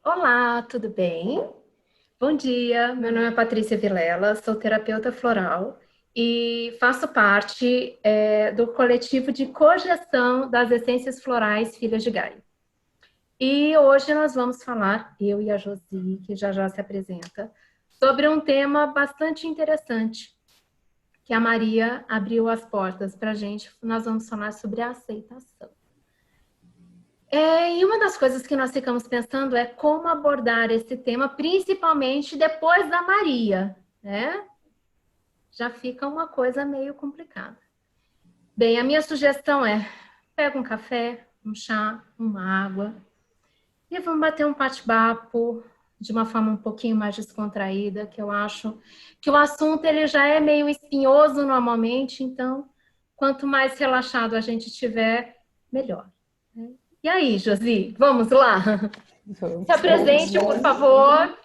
Olá, tudo bem? Bom dia, meu nome é Patrícia Vilela, sou terapeuta floral e faço parte do coletivo de cogestão das essências florais Filhas de Gaia. E hoje nós vamos falar, eu e a Josi, que já já se apresenta, sobre um tema bastante interessante, que a Maria abriu as portas para a gente. Nós vamos falar sobre a aceitação. E uma das coisas que nós ficamos pensando é como abordar esse tema, principalmente depois da Maria, né? Já fica uma coisa meio complicada. Bem, a minha sugestão é: pega um café, um chá, uma água e vamos bater um bate-papo de uma forma um pouquinho mais descontraída, que eu acho que o assunto ele já é meio espinhoso normalmente, então quanto mais relaxado a gente tiver, melhor, né? E aí, Josi, vamos lá? Se Vamos, apresente, por favor.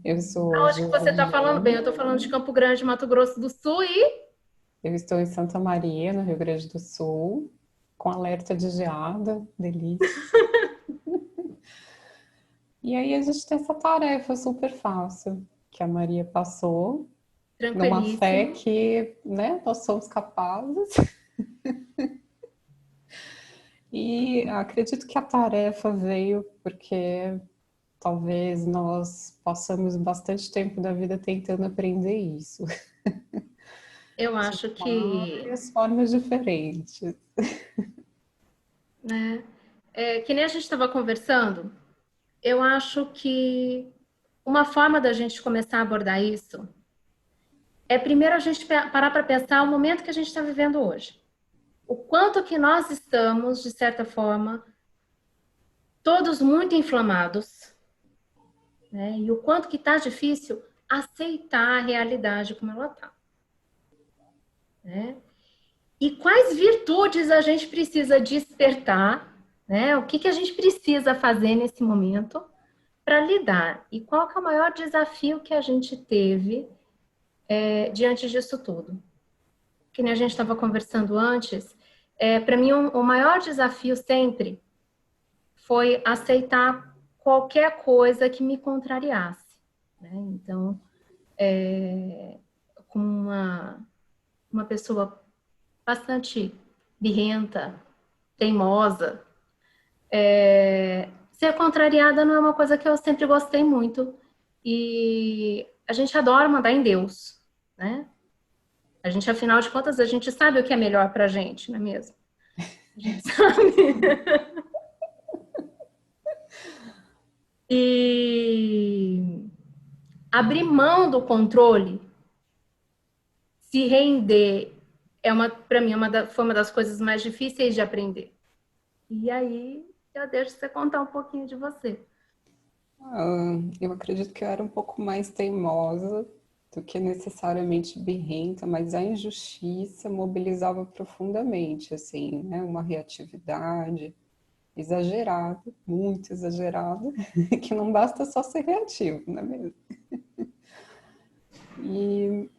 eu sou Onde que você está falando? Bem, eu Josiane, estou falando de Campo Grande, Mato Grosso do Sul e... eu estou em Santa Maria, no Rio Grande do Sul, com alerta de geada, delícia. E aí a gente tem essa tarefa super fácil que a Maria passou, numa fé Tranquilíssimo. que, né, nós somos capazes. E acredito que a tarefa veio porque talvez nós passamos bastante tempo da vida tentando aprender isso, Eu de acho que, várias formas diferentes. né, que nem a gente estava conversando, eu acho que uma forma da gente começar a abordar isso é primeiro a gente parar para pensar o momento que a gente está vivendo hoje. O quanto que nós estamos, de certa forma, todos muito inflamados, né? E o quanto que está difícil aceitar a realidade como ela está, né? E quais virtudes a gente precisa despertar, né? O que, que a gente precisa fazer nesse momento para lidar? E qual que é o maior desafio que a gente teve diante disso tudo? Que nem a gente estava conversando antes, para mim o maior desafio sempre foi aceitar qualquer coisa que me contrariasse, né? Então, com uma pessoa bastante birrenta, teimosa, ser contrariada não é uma coisa que eu sempre gostei muito. E a gente adora mandar em Deus, né? A gente, afinal de contas, a gente sabe o que é melhor pra gente, não é mesmo? A gente sabe. E abrir mão do controle, se render, para mim, foi uma das coisas mais difíceis de aprender. E aí, eu deixo você contar um pouquinho de você. Eu acredito que eu era um pouco mais teimosa do que necessariamente birrenta, mas a injustiça mobilizava profundamente, assim, né? Uma reatividade exagerada, muito exagerada, que não basta só ser reativo, não é mesmo? E,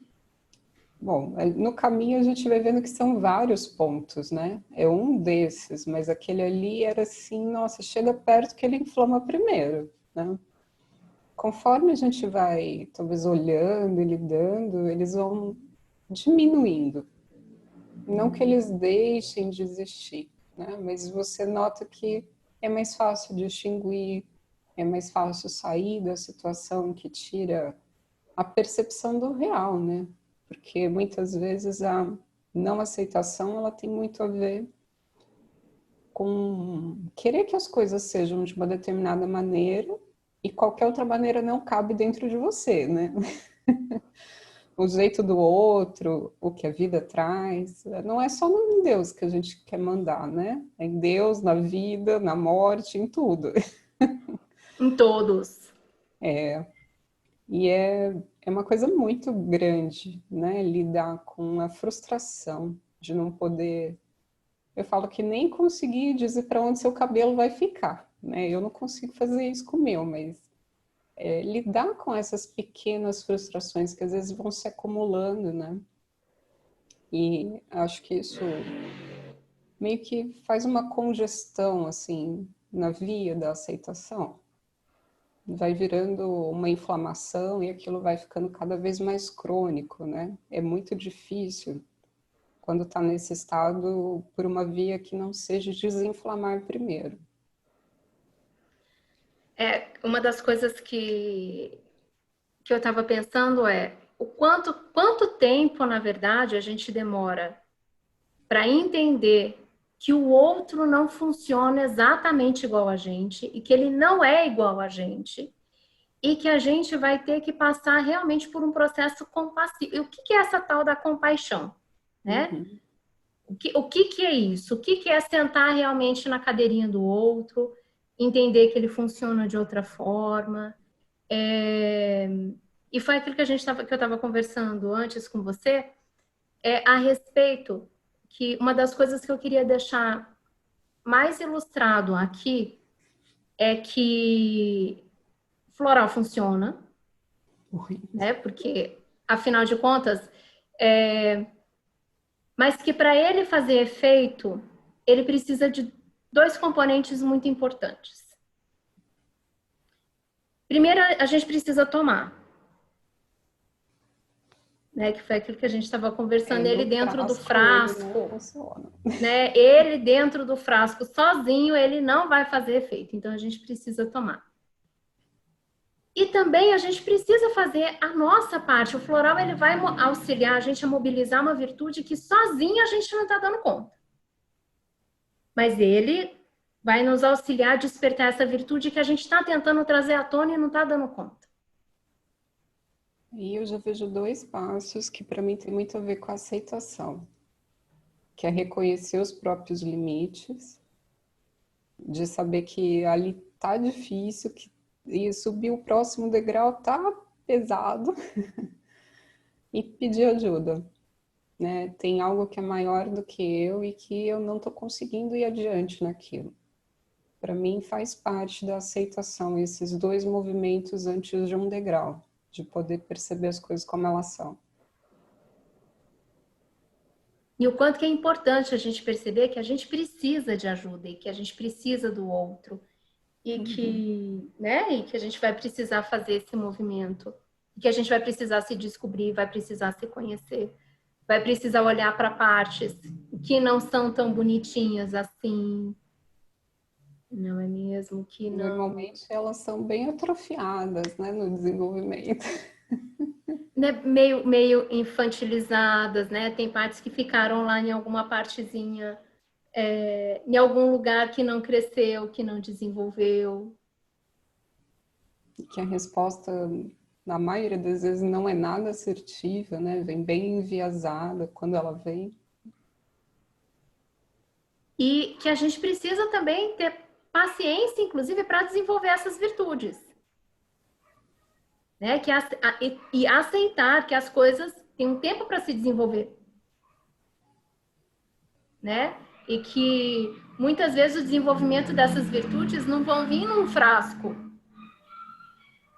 bom, no caminho a gente vai vendo que são vários pontos, né? É um desses, mas aquele ali era assim, nossa, chega perto que ele inflama primeiro, né? Conforme a gente vai, talvez, olhando e lidando, eles vão diminuindo. Não que eles deixem de existir, né? Mas você nota que é mais fácil distinguir, é mais fácil sair da situação que tira a percepção do real, né? Porque muitas vezes a não aceitação ela tem muito a ver com querer que as coisas sejam de uma determinada maneira e qualquer outra maneira não cabe dentro de você, né? O jeito do outro, o que a vida traz, não é só em Deus que a gente quer mandar, né? É em Deus, na vida, na morte, em tudo. Em todos. E é uma coisa muito grande, né? Lidar com a frustração de não poder. Eu falo que nem conseguir dizer para onde seu cabelo vai ficar, né? Eu não consigo fazer isso com o meu, mas lidar com essas pequenas frustrações que às vezes vão se acumulando, né? E acho que isso meio que faz uma congestão assim na via da aceitação. vai virando uma inflamação e aquilo vai ficando cada vez mais crônico, né? É muito difícil quando está nesse estado por uma via que não seja desinflamar primeiro. Uma das coisas que eu estava pensando o quanto tempo, na verdade, a gente demora para entender que o outro não funciona exatamente igual a gente e que ele não é igual a gente e que a gente vai ter que passar realmente por um processo compassivo. E o que é essa tal da compaixão, né? Uhum. O que é isso? O que é sentar realmente na cadeirinha do outro, entender que ele funciona de outra forma? E foi aquilo que que eu estava conversando antes com você, a respeito que uma das coisas que eu queria deixar mais ilustrado aqui é que floral funciona, né? Porque, afinal de contas, mas que para ele fazer efeito, ele precisa de dois componentes muito importantes. Primeiro, a gente precisa tomar, né? Que foi aquilo que a gente estava conversando, ele No dentro do ele não frasco, funciona. né? Ele dentro do frasco sozinho, ele não vai fazer efeito. Então, a gente precisa tomar. E também a gente precisa fazer a nossa parte. O floral ele vai auxiliar a gente a mobilizar uma virtude que sozinha a gente não está dando conta. Mas ele vai nos auxiliar a despertar essa virtude que a gente está tentando trazer à tona e não está dando conta. E eu já vejo dois passos que para mim tem muito a ver com a aceitação, que é reconhecer os próprios limites, de saber que ali tá difícil, que e subir o próximo degrau tá pesado e pedir ajuda, né? Tem algo que é maior do que eu e que eu não tô conseguindo ir adiante naquilo. Para mim faz parte da aceitação esses dois movimentos antes de um degrau, de poder perceber as coisas como elas são. E o quanto que é importante a gente perceber que a gente precisa de ajuda e que a gente precisa do outro e que, né, e que a gente vai precisar fazer esse movimento, e que a gente vai precisar se descobrir, vai precisar se conhecer, vai precisar olhar para partes que não são tão bonitinhas assim, não é mesmo? Que não, Normalmente elas são bem atrofiadas, né, no desenvolvimento. né, meio infantilizadas, né? Tem partes que ficaram lá em alguma partezinha, em algum lugar que não cresceu, que não desenvolveu. Que a resposta, na maioria das vezes, não é nada assertiva, né? Vem bem enviesada quando ela vem. E que a gente precisa também ter paciência, inclusive, para desenvolver essas virtudes. Né? E aceitar que as coisas têm um tempo para se desenvolver. Né? E que muitas vezes o desenvolvimento dessas virtudes não vão vir num frasco.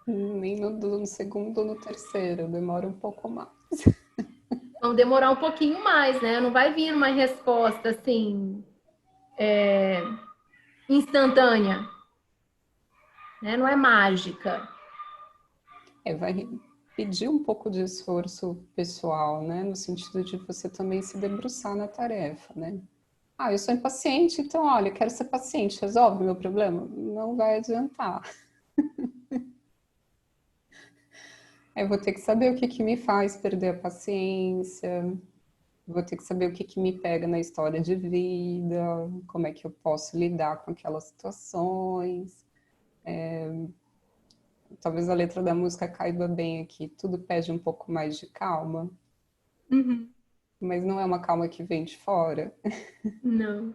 Nem no segundo ou no terceiro, demora um pouco mais. Vão demorar um pouquinho mais, né? Não vai vir uma resposta assim instantânea, né? Não é mágica. Vai pedir um pouco de esforço pessoal, né? No sentido de você também se debruçar na tarefa, né? Ah, eu sou impaciente, então, olha, quero ser paciente, resolve o meu problema? Não vai adiantar. Eu vou ter que saber o que que me faz perder a paciência, vou ter que saber o que que me pega na história de vida, como é que eu posso lidar com aquelas situações. Talvez a letra da música caiba bem aqui, tudo pede um pouco mais de calma, mas não é uma calma que vem de fora. Não.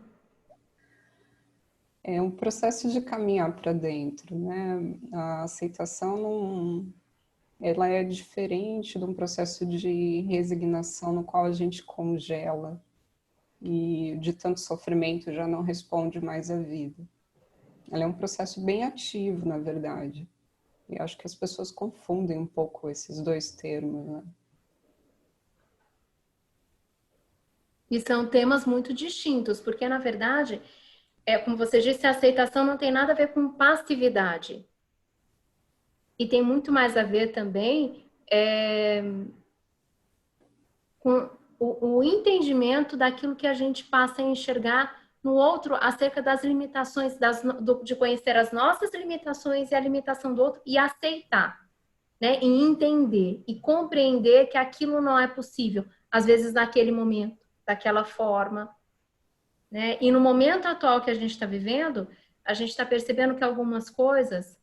É um processo de caminhar para dentro, né? A aceitação não, ela é diferente de um processo de resignação no qual a gente congela e de tanto sofrimento já não responde mais à vida. Ela é um processo bem ativo, na verdade. E acho que as pessoas confundem um pouco esses dois termos, né? E são temas muito distintos, porque, na verdade, como você disse, a aceitação não tem nada a ver com passividade. E tem muito mais a ver também com o entendimento daquilo que a gente passa a enxergar no outro acerca das limitações, de conhecer as nossas limitações e a limitação do outro e aceitar, né? E entender e compreender que aquilo não é possível, às vezes naquele momento, daquela forma, né? E no momento atual que a gente está vivendo, a gente está percebendo que algumas coisas,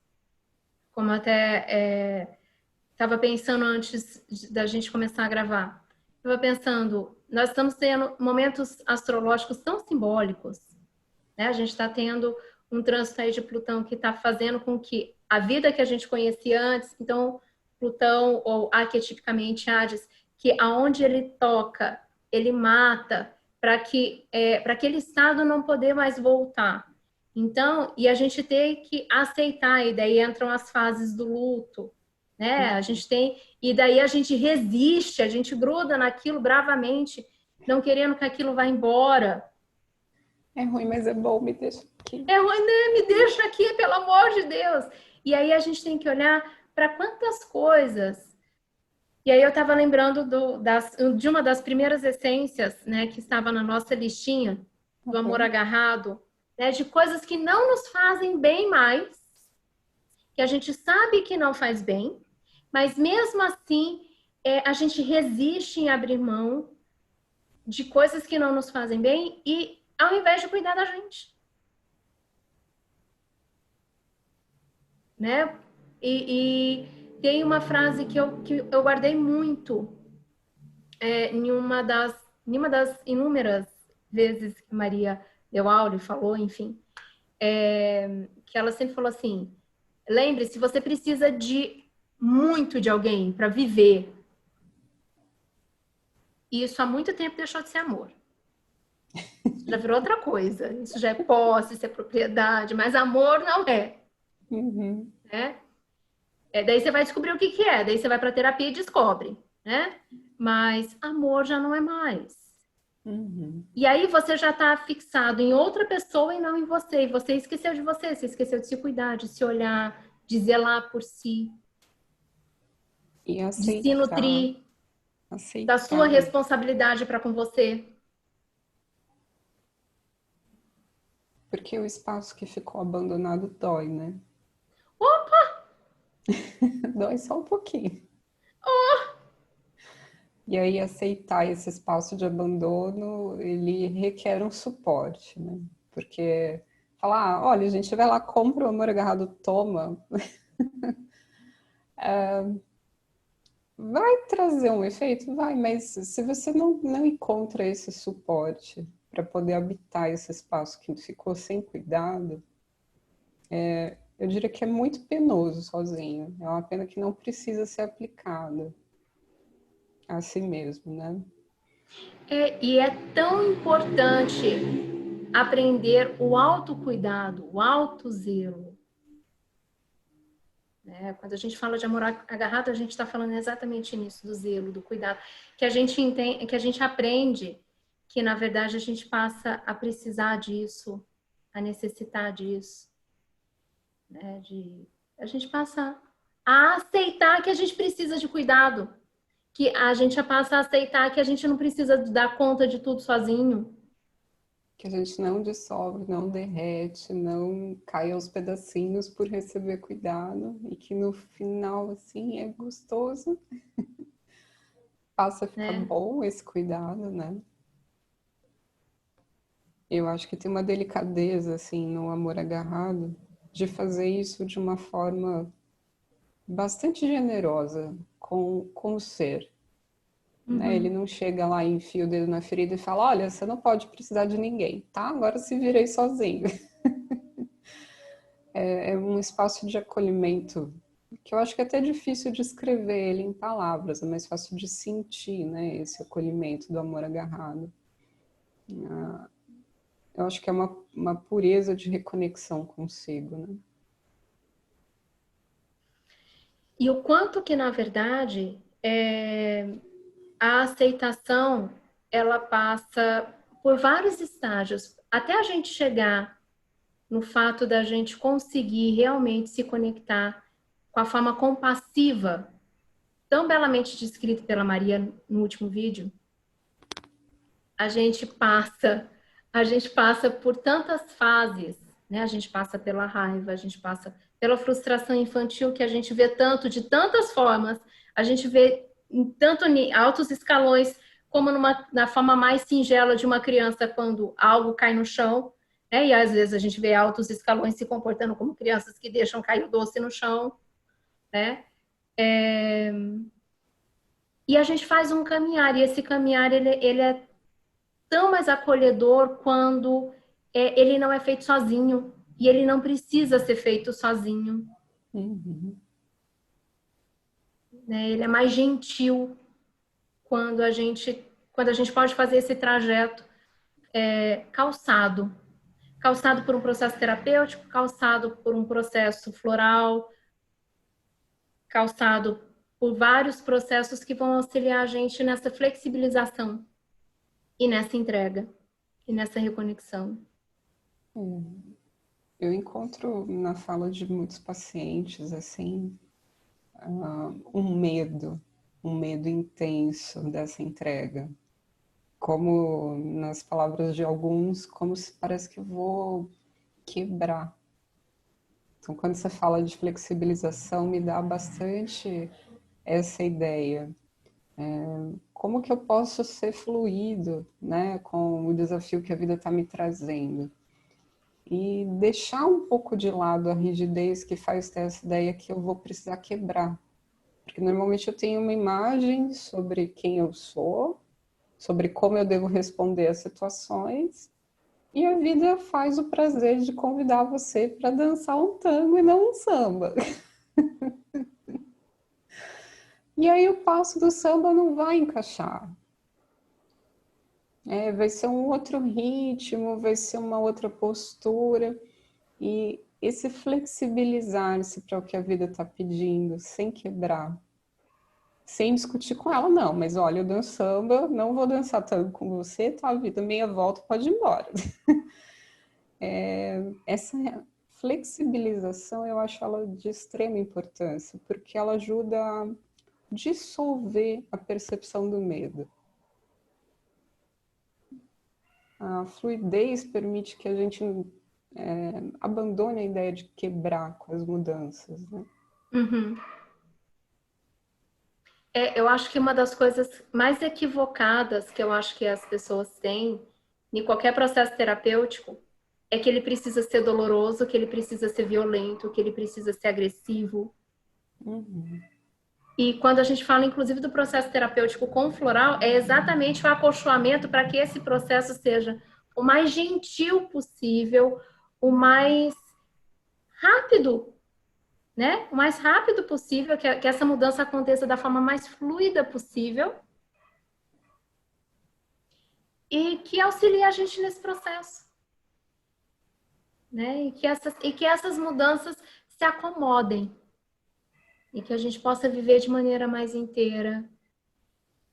como até estava pensando antes da gente começar a gravar, estava pensando, nós estamos tendo momentos astrológicos tão simbólicos, né? A gente está tendo um trânsito aí de Plutão que está fazendo com que a vida que a gente conhecia antes, então Plutão, ou arquetipicamente Hades, que aonde ele toca, ele mata, para aquele estado não poder mais voltar. Então, e a gente tem que aceitar, e daí entram as fases do luto, né? A gente tem, e daí a gente resiste, a gente gruda naquilo bravamente, não querendo que aquilo vá embora. É ruim, mas é bom, me deixa aqui. É ruim, né? Me deixa aqui, pelo amor de Deus. E aí a gente tem que olhar para quantas coisas. E aí eu estava lembrando de uma das primeiras essências, né, que estava na nossa listinha, do amor agarrado, né, de coisas que não nos fazem bem mais, que a gente sabe que não faz bem, mas mesmo assim a gente resiste em abrir mão de coisas que não nos fazem bem e ao invés de cuidar da gente, né? E tem uma frase que eu guardei muito em uma das inúmeras vezes que Maria deu aula e falou, enfim, que ela sempre falou assim: lembre-se, você precisa de muito de alguém para viver. E isso há muito tempo deixou de ser amor. Isso já virou outra coisa. Isso já é posse, isso é propriedade, mas amor não é. Uhum. Né? Daí você vai descobrir o que que é. Daí você vai para terapia e descobre, né? Mas amor já não é mais. Uhum. E aí você já está fixado em outra pessoa e não em você. E você esqueceu de você, você esqueceu de se cuidar, de se olhar, de zelar por si, E de se aceitar, nutrir da sua aceitar. responsabilidade para com você. Porque o espaço que ficou abandonado dói, né? Opa! Dói só um pouquinho. E aí aceitar esse espaço de abandono, ele requer um suporte, né? Porque falar, ah, olha, a gente vai lá, compra o amor agarrado, toma, vai trazer um efeito? Vai, mas se você não encontra esse suporte para poder habitar esse espaço que ficou sem cuidado, eu diria que é muito penoso sozinho. É uma pena que não precisa ser aplicada a si mesmo, né? E é tão importante aprender o autocuidado, o autozelo. Né? Quando a gente fala de amor agarrado, a gente está falando exatamente nisso, do zelo, do cuidado. Que a gente entende, que a gente aprende que, na verdade, a gente passa a precisar disso, a necessitar disso. Né? A gente passa a aceitar que a gente precisa de cuidado. Que a gente passa a aceitar que a gente não precisa dar conta de tudo sozinho. Que a gente não dissolve, não derrete, não cai aos pedacinhos por receber cuidado e que no final, assim, é gostoso. Passa a ficar Né? bom esse cuidado, né? Eu acho que tem uma delicadeza, assim, no amor agarrado, de fazer isso de uma forma bastante generosa com o ser. Né? Ele Uhum. não chega lá e enfia o dedo na ferida e fala, olha, você não pode precisar de ninguém, tá? Agora se virei sozinho. É um espaço de acolhimento que eu acho que é até difícil de escrever ele em palavras, é mais fácil de sentir, né, esse acolhimento do amor agarrado. Eu acho que é uma pureza de reconexão consigo, né? E o quanto que, na verdade, a aceitação, ela passa por vários estágios, até a gente chegar no fato da gente conseguir realmente se conectar com a forma compassiva, tão belamente descrita pela Maria no último vídeo, a gente passa por tantas fases, né? A gente passa pela raiva, a gente passa pela frustração infantil, que a gente vê tanto, de tantas formas, a gente vê em tanto altos escalões, como na forma mais singela de uma criança, quando algo cai no chão, né? E às vezes a gente vê altos escalões se comportando como crianças que deixam cair o doce no chão, né? E a gente faz um caminhar, e esse caminhar, ele é tão mais acolhedor quando ele não é feito sozinho, e ele não precisa ser feito sozinho. Uhum. Né? Ele é mais gentil quando a gente pode fazer esse trajeto calçado. Calçado por um processo terapêutico, calçado por um processo floral, calçado por vários processos que vão auxiliar a gente nessa flexibilização e nessa entrega e nessa reconexão. Eu encontro na fala de muitos pacientes, assim, um medo intenso dessa entrega. Como, nas palavras de alguns, como se parece que eu vou quebrar. Então, quando você fala de flexibilização, me dá bastante essa ideia. Como que eu posso ser fluido, né, com o desafio que a vida está me trazendo? E deixar um pouco de lado a rigidez que faz ter essa ideia que eu vou precisar quebrar. Porque normalmente eu tenho uma imagem sobre quem eu sou, sobre como eu devo responder às situações, e a vida faz o prazer de convidar você para dançar um tango e não um samba. E aí o passo do samba não vai encaixar. Vai ser um outro ritmo, vai ser uma outra postura. E esse flexibilizar-se para o que a vida está pedindo, sem quebrar, sem discutir com ela, não. Mas olha, eu danço samba, não vou dançar tanto com você, tá? A vida meia volta, pode ir embora. Essa flexibilização, eu acho ela de extrema importância, porque ela ajuda a dissolver a percepção do medo. A fluidez permite que a gente abandone a ideia de quebrar com as mudanças, né? Uhum. Eu acho que uma das coisas mais equivocadas que eu acho que as pessoas têm em qualquer processo terapêutico é que ele precisa ser doloroso, que ele precisa ser violento, que ele precisa ser agressivo. Uhum. E quando a gente fala, inclusive, do processo terapêutico com floral, é exatamente o acolchoamento para que esse processo seja o mais gentil possível, o mais rápido, né? O mais rápido possível, que essa mudança aconteça da forma mais fluida possível e que auxilie a gente nesse processo, né? E que essas mudanças se acomodem e que a gente possa viver de maneira mais inteira,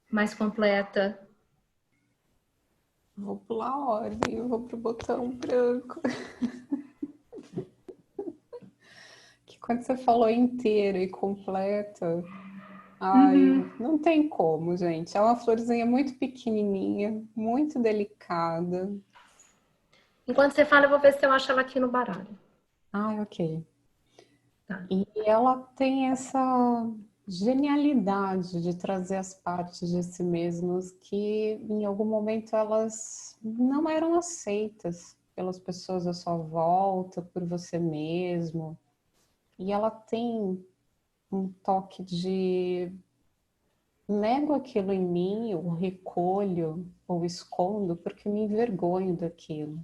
mais completa. Vou pular a ordem, eu vou pro botão branco. Que quando você falou inteira e completa, ai, não tem como, gente. É uma florzinha muito pequenininha, muito delicada. Enquanto você fala, eu vou ver se eu acho ela aqui no baralho. Ai, ok. Tá. E ela tem essa genialidade de trazer as partes de si mesmas que em algum momento elas não eram aceitas pelas pessoas à sua volta, por você mesmo. E ela tem um toque de nego aquilo em mim, ou recolho, ou escondo, porque me envergonho daquilo.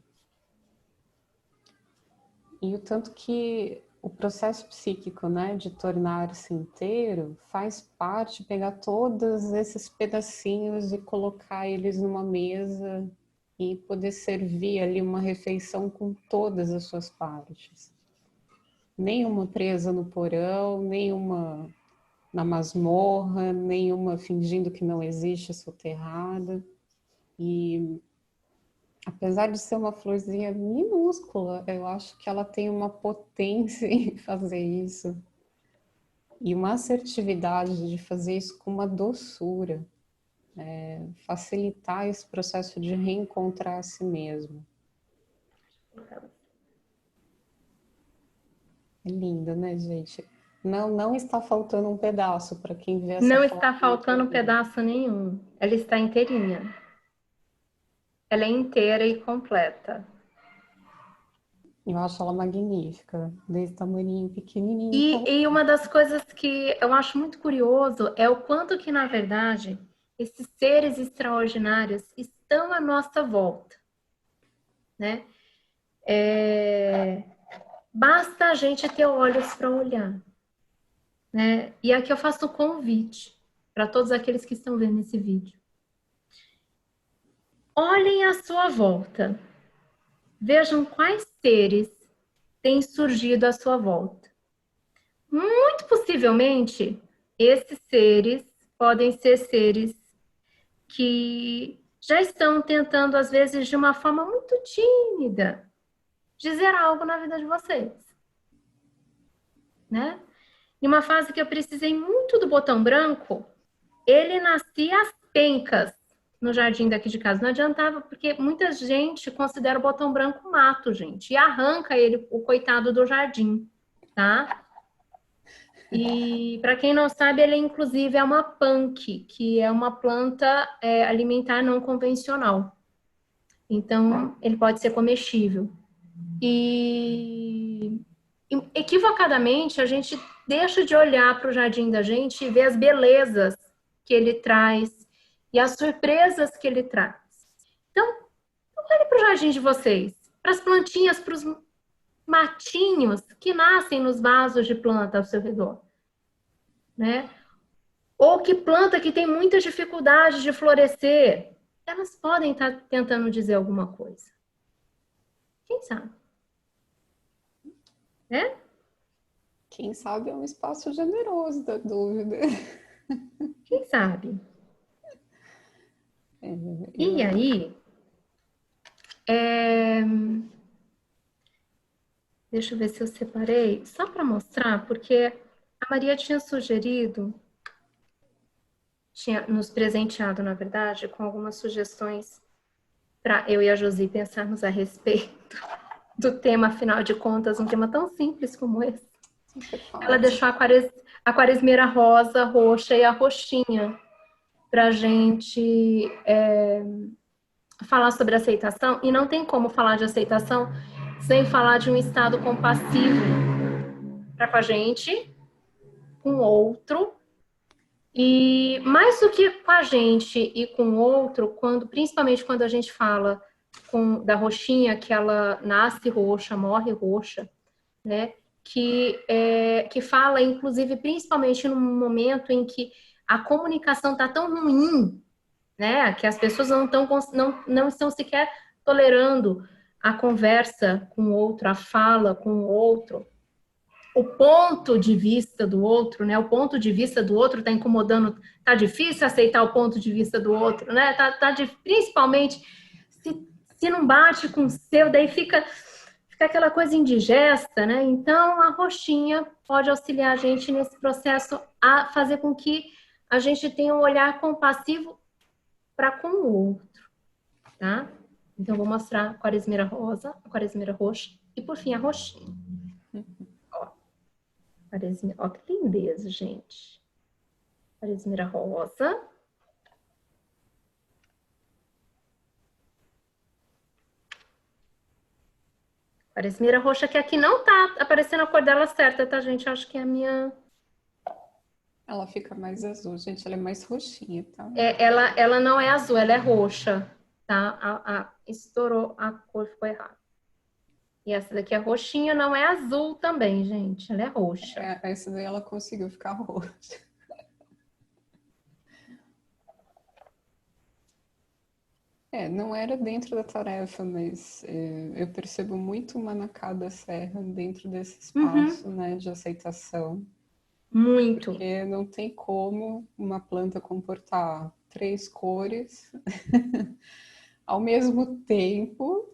E o tanto que o processo psíquico, né, de tornar-se inteiro, faz parte pegar todos esses pedacinhos e colocar eles numa mesa e poder servir ali uma refeição com todas as suas partes. Nenhuma presa no porão, nenhuma na masmorra, nenhuma fingindo que não existe, soterrada. E apesar de ser uma florzinha minúscula, eu acho que ela tem uma potência em fazer isso. e uma assertividade de fazer isso com uma doçura, facilitar esse processo de reencontrar a si mesmo. É lindo, né, gente? Não está faltando um pedaço para quem vê essa Não foto. está faltando pedaço nenhum. Ela está inteirinha. Ela é inteira e completa. Eu acho ela magnífica, desse tamanhinho pequenininho. E uma das coisas que eu acho muito curioso é o quanto que, na verdade, esses seres extraordinários estão à nossa volta, né? Basta a gente ter olhos para olhar, né? E aqui eu faço um convite para todos aqueles que estão vendo esse vídeo. Olhem à sua volta. Vejam quais seres têm surgido à sua volta. Muito possivelmente, esses seres podem ser seres que já estão tentando, às vezes, de uma forma muito tímida, dizer algo na vida de vocês, né? Em uma fase que eu precisei muito do botão branco, ele nascia às pencas no jardim daqui de casa. Não adiantava, porque muita gente considera o botão branco mato, gente, e arranca ele, o coitado do jardim, tá? E para quem não sabe, ele inclusive é uma punk, que é uma planta alimentar não convencional. Então, ele pode ser comestível. E equivocadamente, a gente deixa de olhar para o jardim da gente e ver as belezas que ele traz e as surpresas que ele traz. Então, olhe para o jardim de vocês, para as plantinhas, para os matinhos que nascem nos vasos de planta ao seu redor, né? Ou que planta que tem muita dificuldade de florescer, elas podem estar tentando dizer alguma coisa. Quem sabe? Né? Quem sabe é um espaço generoso da dúvida. Quem sabe? E aí, deixa eu ver se eu separei, só para mostrar, porque a Maria tinha sugerido, tinha nos presenteado, na verdade, com algumas sugestões para eu e a Josi pensarmos a respeito do tema, afinal de contas, um tema tão simples como esse. Ela deixou a quaresmeira rosa, roxa e a roxinha para a gente falar sobre aceitação. E não tem como falar de aceitação sem falar de um estado compassivo para com a gente, com o outro. E mais do que com a gente e com o outro, principalmente quando a gente fala da roxinha, que ela nasce roxa, morre roxa, né? Que fala, inclusive, principalmente num momento em que a comunicação está tão ruim, né? Que as pessoas não estão sequer tolerando a conversa com o outro, a fala com o outro, o ponto de vista do outro, né? O ponto de vista do outro está incomodando, tá difícil aceitar o ponto de vista do outro, né? Principalmente se não bate com o seu, daí fica aquela coisa indigesta, né? Então, a roxinha pode auxiliar a gente nesse processo a fazer com que a gente tenha um olhar compassivo para com o outro, tá? Então, vou mostrar a quaresmeira rosa, a quaresmeira roxa e, por fim, a roxinha. Ó, quaresmeira, ó que lindeza, gente. Quaresmeira rosa. Quaresmeira roxa, que aqui não tá aparecendo a cor dela certa, tá, gente? Acho que é a minha... Ela fica mais azul, gente. Ela é mais roxinha, tá? Ela não é azul, ela é roxa, tá? Estourou, a cor ficou errada. E essa daqui é roxinha, não é azul também, gente. Ela é roxa. Essa daí ela conseguiu ficar roxa. Não era dentro da tarefa, mas eu percebo muito uma na cada serra dentro desse espaço, né, de aceitação. Muito. Porque não tem como uma planta comportar 3 cores ao mesmo tempo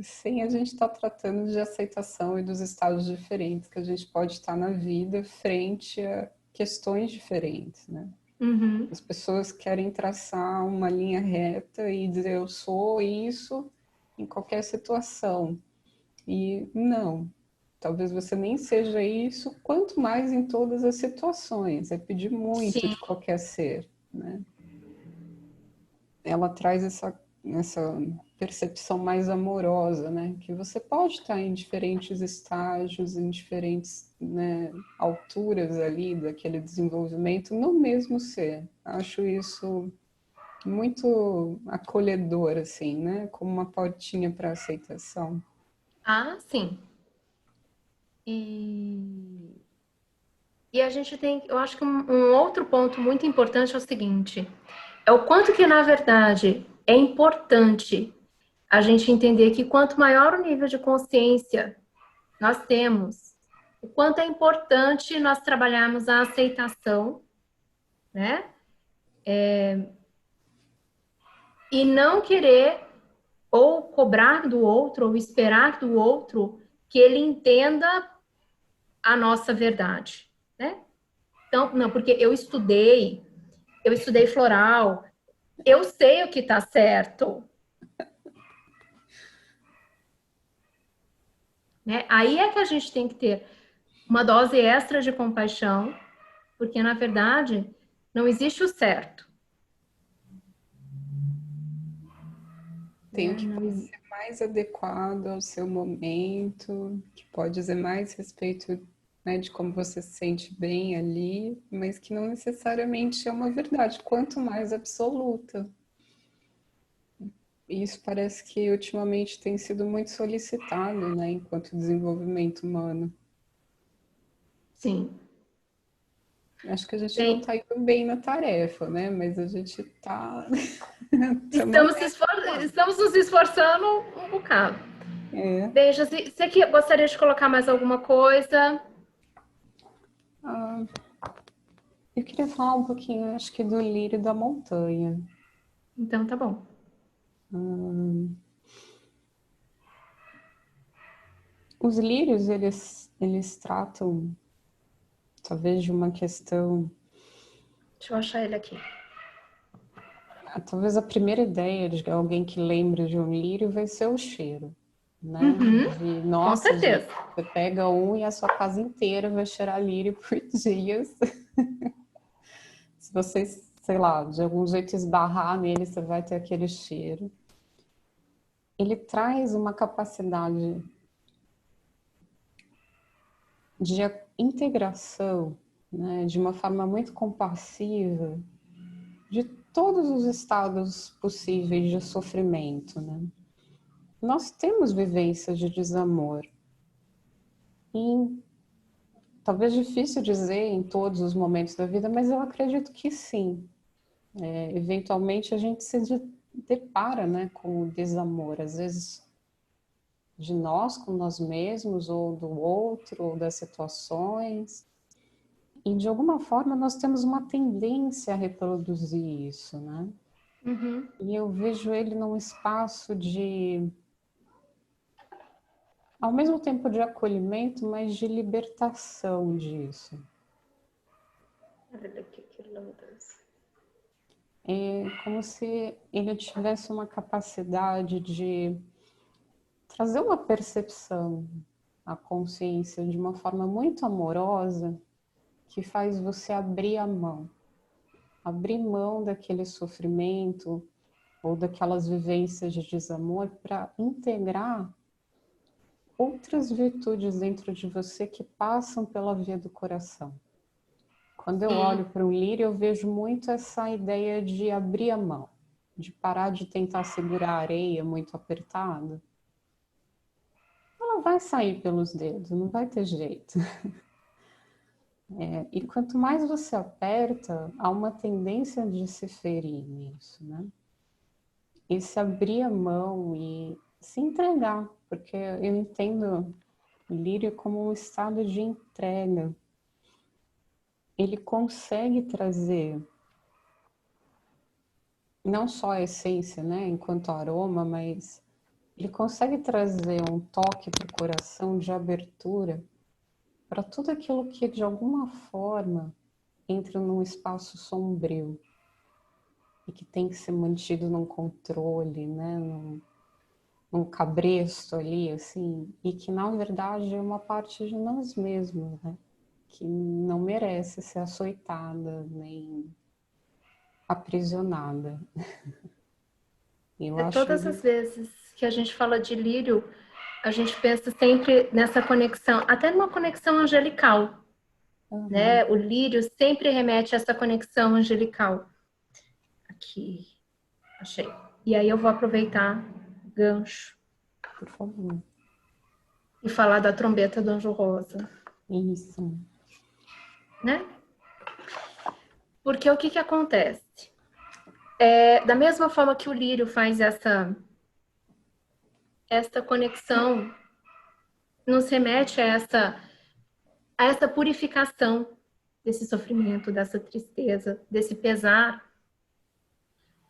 Sem a gente estar tratando de aceitação e dos estados diferentes que a gente pode estar na vida frente a questões diferentes, né? Uhum. As pessoas querem traçar uma linha reta e dizer eu sou isso em qualquer situação. E não, talvez você nem seja isso, quanto mais em todas as situações. É pedir muito Sim. de qualquer ser, né? Ela traz essa percepção mais amorosa, né? Que você pode estar em diferentes estágios, em diferentes, né, alturas ali daquele desenvolvimento no mesmo ser. Acho isso muito acolhedor, assim, né? Como uma portinha para aceitação. Ah, sim. E, e a gente tem, eu acho que um outro ponto muito importante é o seguinte: é o quanto que, na verdade, é importante a gente entender que quanto maior o nível de consciência nós temos, o quanto é importante nós trabalharmos a aceitação, né? E não querer ou cobrar do outro, ou esperar do outro que ele entenda a nossa verdade, né? Então, não, porque eu estudei floral, eu sei o que está certo, né? Aí é que a gente tem que ter uma dose extra de compaixão, porque na verdade não existe o certo, Tem o né? que pode ser mais adequado ao seu momento, que pode dizer mais respeito, né, de como você se sente bem ali, mas que não necessariamente é uma verdade, quanto mais absoluta. E isso parece que ultimamente tem sido muito solicitado, né, enquanto desenvolvimento humano. Sim. Acho que a gente não Bem, está indo bem na tarefa, né? Mas a gente está. estamos nos esforçando um bocado. É. Bem, Josi, você que gostaria de colocar mais alguma coisa? Ah, eu queria falar um pouquinho, acho que do lírio da montanha. Então tá bom. Os lírios, eles tratam, talvez, de uma questão. Deixa eu achar ele aqui. Talvez a primeira ideia de alguém que lembra de um lírio vai ser o cheiro, né? Uhum, De, com nossa, gente, certeza. você pega um e a sua casa inteira vai cheirar lírio por dias. Se você, sei lá, de algum jeito esbarrar nele, você vai ter aquele cheiro. Ele traz uma capacidade de integração, né, de uma forma muito compassiva, de todos os estados possíveis de sofrimento, né? Nós temos vivências de desamor e talvez difícil dizer em todos os momentos da vida, mas eu acredito que sim. Eventualmente a gente se depara, né, com o desamor, às vezes de nós com nós mesmos, ou do outro, ou das situações. E de alguma forma nós temos uma tendência a reproduzir isso, né? Uhum. E eu vejo ele num espaço de, ao mesmo tempo de acolhimento, mas de libertação disso. É como se ele tivesse uma capacidade de trazer uma percepção à consciência de uma forma muito amorosa que faz você abrir mão daquele sofrimento ou daquelas vivências de desamor para integrar outras virtudes dentro de você que passam pela via do coração. Quando eu Sim. olho para o lírio, eu vejo muito essa ideia de abrir a mão, de parar de tentar segurar a areia muito apertada. Ela vai sair pelos dedos, não vai ter jeito. E quanto mais você aperta, há uma tendência de se ferir nisso, né? E se abrir a mão e se entregar, porque eu entendo o lírio como um estado de entrega. Ele consegue trazer não só a essência, né, enquanto aroma, mas ele consegue trazer um toque para o coração de abertura para tudo aquilo que de alguma forma entra num espaço sombrio e que tem que ser mantido num controle, né? Num cabresto ali, assim, e que na verdade é uma parte de nós mesmos, né? Que não merece ser açoitada nem aprisionada. Eu acho Todas as vezes que a gente fala de lírio, a gente pensa sempre nessa conexão, até numa conexão angelical, né? O lírio sempre remete a essa conexão angelical. Aqui, achei. E aí eu vou aproveitar o gancho. Por favor. E falar da trombeta do Anjo Rosa. Isso. Né? Porque o que acontece? Da mesma forma que o lírio faz essa conexão, nos remete a essa purificação desse sofrimento, dessa tristeza, desse pesar.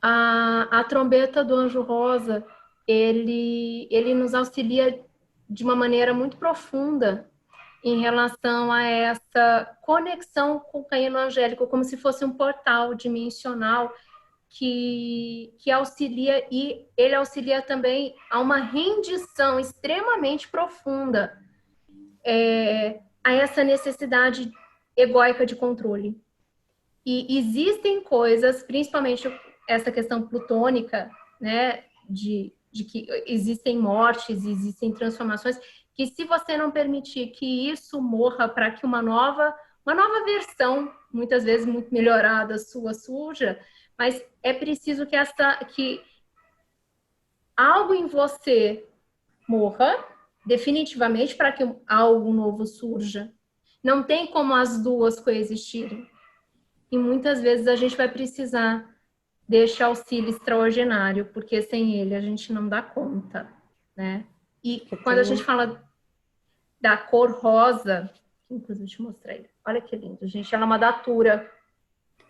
A trombeta do Anjo Rosa, ele nos auxilia de uma maneira muito profunda em relação a essa conexão com o reino angélico, como se fosse um portal dimensional que auxilia, e ele auxilia também a uma rendição extremamente profunda a essa necessidade egóica de controle. E existem coisas, principalmente essa questão plutônica, né, de que existem mortes, existem transformações, que se você não permitir que isso morra para que uma nova versão, muitas vezes muito melhorada, sua surja, mas é preciso que algo em você morra definitivamente para que algo novo surja. Não tem como as duas coexistirem. E muitas vezes a gente vai precisar deste auxílio extraordinário, porque sem ele a gente não dá conta, né? E quando a gente fala da cor rosa, inclusive te mostrei, olha que lindo, gente, ela é uma datura.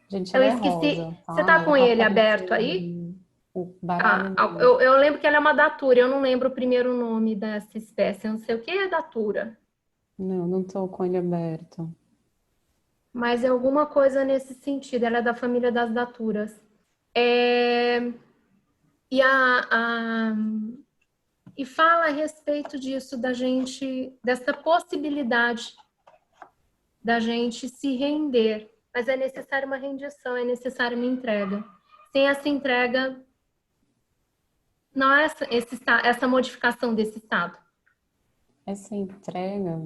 Gente, Eu ela é esqueci, rosa, você tá? tá Ela com tá ele aberto aparecendo aí? o baralho. Eu lembro que ela é uma datura, eu não lembro o primeiro nome dessa espécie, eu não sei o que é datura. Não, não tô com ele aberto. Mas é alguma coisa nesse sentido, ela é da família das daturas. E, e fala a respeito disso, dessa possibilidade da gente se render. Mas é necessária uma rendição, é necessária uma entrega. Sem essa entrega, não é essa modificação desse estado. Essa entrega,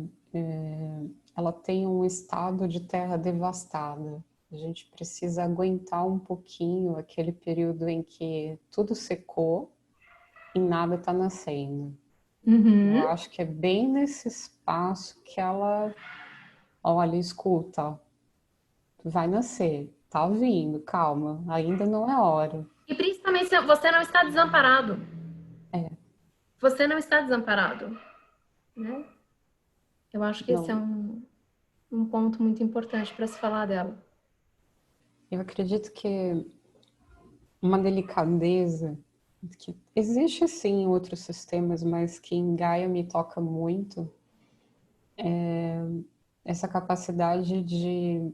ela tem um estado de terra devastada. A gente precisa aguentar um pouquinho aquele período em que tudo secou e nada está nascendo. Eu acho que é bem nesse espaço que ela, olha, escuta, vai nascer, tá vindo, calma, ainda não é hora. E principalmente se você não está desamparado. É, Você não está desamparado, né? Eu acho que esse é não, um ponto muito importante para se falar dela. eu acredito que uma delicadeza que existe sim em outros sistemas, mas que em Gaia me toca muito, essa capacidade de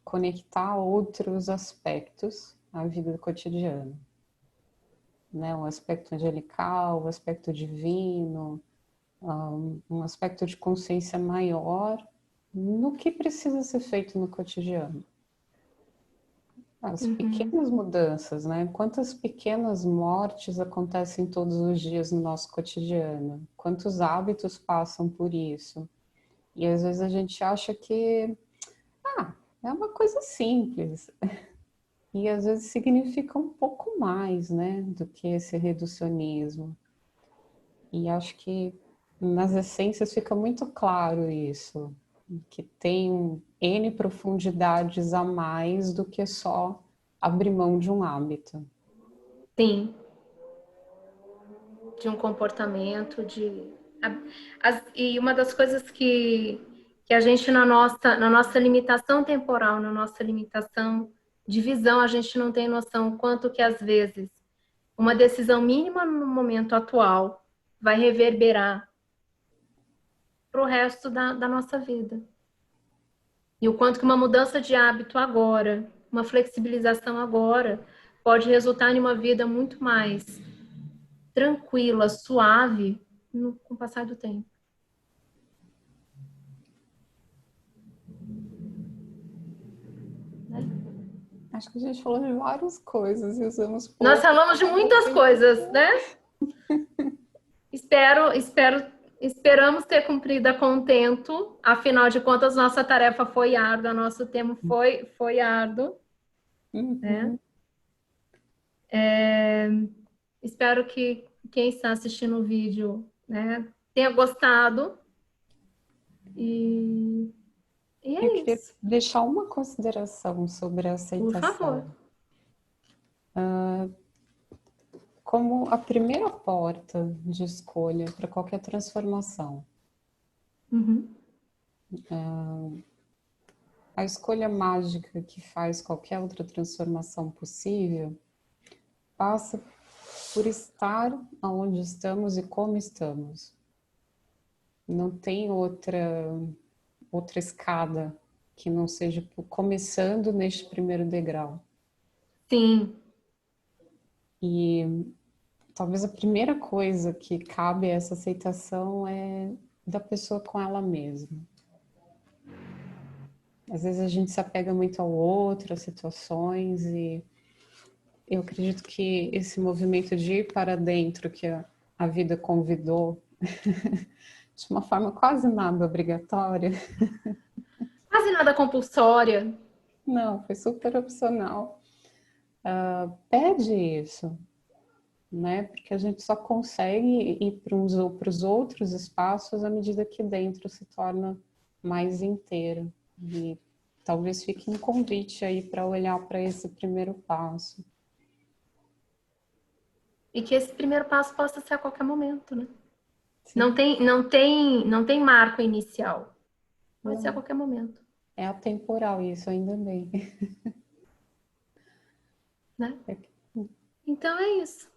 conectar outros aspectos à vida cotidiana, né? Um aspecto angelical, um aspecto divino, um aspecto de consciência maior no que precisa ser feito no cotidiano. As pequenas mudanças, né? Quantas pequenas mortes acontecem todos os dias no nosso cotidiano? Quantos hábitos passam por isso? E às vezes a gente acha que é uma coisa simples. E às vezes significa um pouco mais, né, do que esse reducionismo. E acho que nas essências fica muito claro isso, que tem N profundidades a mais do que só abrir mão de um hábito. Sim. De um comportamento, e uma das coisas que a gente, na nossa limitação temporal, na nossa limitação de visão, a gente não tem noção quanto que às vezes Uma decisão mínima no momento atual vai reverberar para o resto da nossa vida. E o quanto que uma mudança de hábito agora, uma flexibilização agora, pode resultar em uma vida muito mais tranquila, suave, com o passar do tempo. Né? Acho que a gente falou de várias coisas e usamos pouco. Nós falamos de muitas coisas, né? Esperamos ter cumprido a contento. Afinal de contas, nossa tarefa foi árdua, nosso tema foi árduo. Uhum. Né? Espero que quem está assistindo o vídeo, né, tenha gostado. E é Eu queria isso. deixar uma consideração sobre a aceitação. Por favor. Como a primeira porta de escolha para qualquer transformação. Uhum. A escolha mágica que faz qualquer outra transformação possível passa por estar onde estamos e como estamos. Não tem outra escada que não seja começando neste primeiro degrau. Sim. E talvez a primeira coisa que cabe a essa aceitação é da pessoa com ela mesma. Às vezes a gente se apega muito ao outro, às situações, e eu acredito que esse movimento de ir para dentro que a vida convidou, de uma forma quase nada obrigatória. Quase nada compulsória. Não, foi super opcional. Pede isso, né? Porque a gente só consegue ir para os outros espaços à medida que dentro se torna mais inteiro. E talvez fique um convite aí para olhar para esse primeiro passo. E que esse primeiro passo possa ser a qualquer momento, né? Sim. Não tem marco inicial. Pode ser a qualquer momento. É atemporal isso, ainda bem. Né? Então é isso.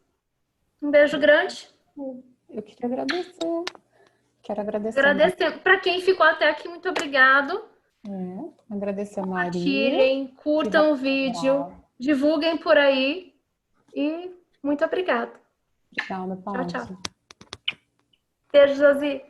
Um beijo grande. Eu queria agradecer. Quero agradecer. Agradecer. Para quem ficou até aqui, muito obrigado. Agradecer a Maria. Compartilhem, curtam o vídeo, divulguem por aí e muito obrigada. Obrigada, Paula. Tchau, tchau. Beijo, Josi.